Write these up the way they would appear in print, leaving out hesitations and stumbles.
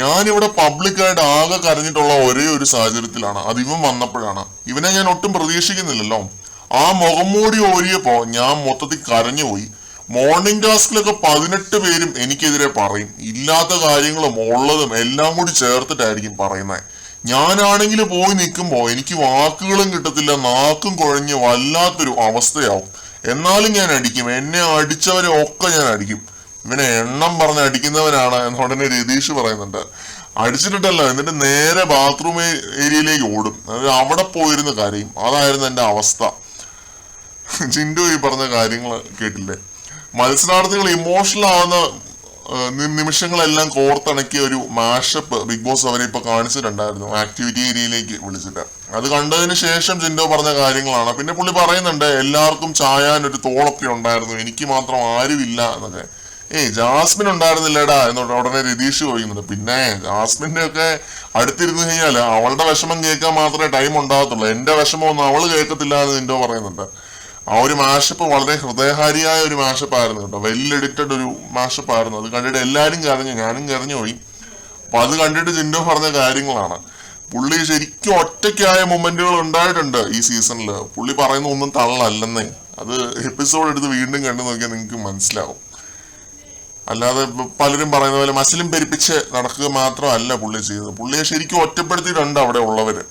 ഞാനിവിടെ പബ്ലിക്കായിട്ട് ആകെ കരഞ്ഞിട്ടുള്ള ഒരേ ഒരു സാഹചര്യത്തിലാണ്, അത് ഇവൻ വന്നപ്പോഴാണ്. ഇവനെ ഞാൻ ഒട്ടും പ്രതീക്ഷിക്കുന്നില്ലല്ലോ. ആ മുഖംമൂടി ഓരിയപ്പോ ഞാൻ മൊത്തത്തിൽ കരഞ്ഞുപോയി. മോർണിംഗ് ടാസ്കിലൊക്കെ 18 പേരും എനിക്കെതിരെ പറയും, ഇല്ലാത്ത കാര്യങ്ങളും ഉള്ളതും എല്ലാം കൂടി ചേർത്തിട്ടായിരിക്കും പറയുന്നത്. ഞാനാണെങ്കിൽ പോയി നിൽക്കുമ്പോ എനിക്ക് വാക്കുകളും കിട്ടത്തില്ല, നാക്കും കുഴഞ്ഞ് വല്ലാത്തൊരു അവസ്ഥയാവും. എന്നാലും ഞാൻ അടിക്കും, എന്നെ അടിച്ചവരെ ഒക്കെ ഞാൻ അടിക്കും. ഇവനെ എണ്ണം പറഞ്ഞ് അടിക്കുന്നവനാണ് എന്ന് ഉടനെ രതീഷ് പറയുന്നുണ്ട്. അടിച്ചിട്ടല്ല, എന്നിട്ട് നേരെ ബാത്റൂം ഏരിയയിലേക്ക് ഓടും, അവിടെ പോയിരുന്ന് കരയും. അതായിരുന്നു എന്റെ അവസ്ഥ. ചിൻഡു ഈ പറഞ്ഞ കാര്യങ്ങൾ കേട്ടില്ലേ? മത്സരാർത്ഥികൾ ഇമോഷണൽ ആവുന്ന നിമിഷങ്ങളെല്ലാം കോർത്തിണക്കിയ ഒരു മാഷപ്പ് ബിഗ് ബോസ് അവരെ ഇപ്പൊ കാണിച്ചിട്ടുണ്ടായിരുന്നു ആക്ടിവിറ്റി ഏരിയയിലേക്ക് വിളിച്ചിട്ട്. അത് കണ്ടതിന് ശേഷം ജിൻഡോ പറഞ്ഞ കാര്യങ്ങളാണ്. പിന്നെ പുള്ളി പറയുന്നുണ്ട് എല്ലാവർക്കും ചായാൻ ഒരു തോളൊക്കെ ഉണ്ടായിരുന്നു, എനിക്ക് മാത്രം ആരുമില്ല എന്നൊക്കെ. ജാസ്മിൻ ഉണ്ടായിരുന്നില്ലേടാ എന്നോട് ഉടനെ രതീഷ് ചോദിക്കുന്നുണ്ട്. പിന്നെ ജാസ്മിന്റെ ഒക്കെ അടുത്തിരുന്ന് കഴിഞ്ഞാല് അവളുടെ വിഷമം കേൾക്കാൻ മാത്രമേ ടൈം ഉണ്ടാകത്തുള്ളൂ, എന്റെ വിഷമമൊന്നും അവള് കേൾക്കത്തില്ല എന്ന് ജിൻഡോ പറയുന്നുണ്ട്. ആ ഒരു മാഷപ്പ് വളരെ ഹൃദയഹാരിയായ ഒരു മാഷപ്പ് ആയിരുന്നു കേട്ടോ, വെൽ എഡിറ്റഡ് ഒരു മാഷപ്പ് ആയിരുന്നു. അത് കണ്ടിട്ട് എല്ലാരും കരഞ്ഞു, ഞാനും കരഞ്ഞു പോയി. അപ്പൊ അത് കണ്ടിട്ട് ജിൻഡോ പറഞ്ഞ കാര്യങ്ങളാണ്. പുള്ളി ശരിക്കും ഒറ്റയ്ക്കായ മൊമെന്റുകൾ ഉണ്ടായിട്ടുണ്ട് ഈ സീസണിൽ. പുള്ളി പറയുന്ന ഒന്നും തള്ളല്ലെന്നേ. അത് എപ്പിസോഡ് എടുത്ത് വീണ്ടും കണ്ടു നോക്കിയാൽ നിങ്ങൾക്ക് മനസ്സിലാവും. അല്ലാതെ പലരും പറയുന്ന പോലെ മസിലും പെരുപ്പിച്ച് നടക്കുക മാത്രമല്ല പുള്ളി ചെയ്തത്. പുള്ളിയെ ശരിക്കും ഒറ്റപ്പെടുത്തിയിട്ടുണ്ട് അവിടെ ഉള്ളവര്.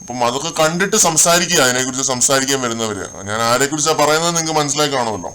അപ്പം അതൊക്കെ കണ്ടിട്ട് സംസാരിക്കുക, അതിനെക്കുറിച്ച് സംസാരിക്കാൻ വരുന്നവര്. ഞാൻ ആരെ കുറിച്ചാണ് പറയുന്നത് നിങ്ങൾക്ക് മനസ്സിലായി കാണുമല്ലോ.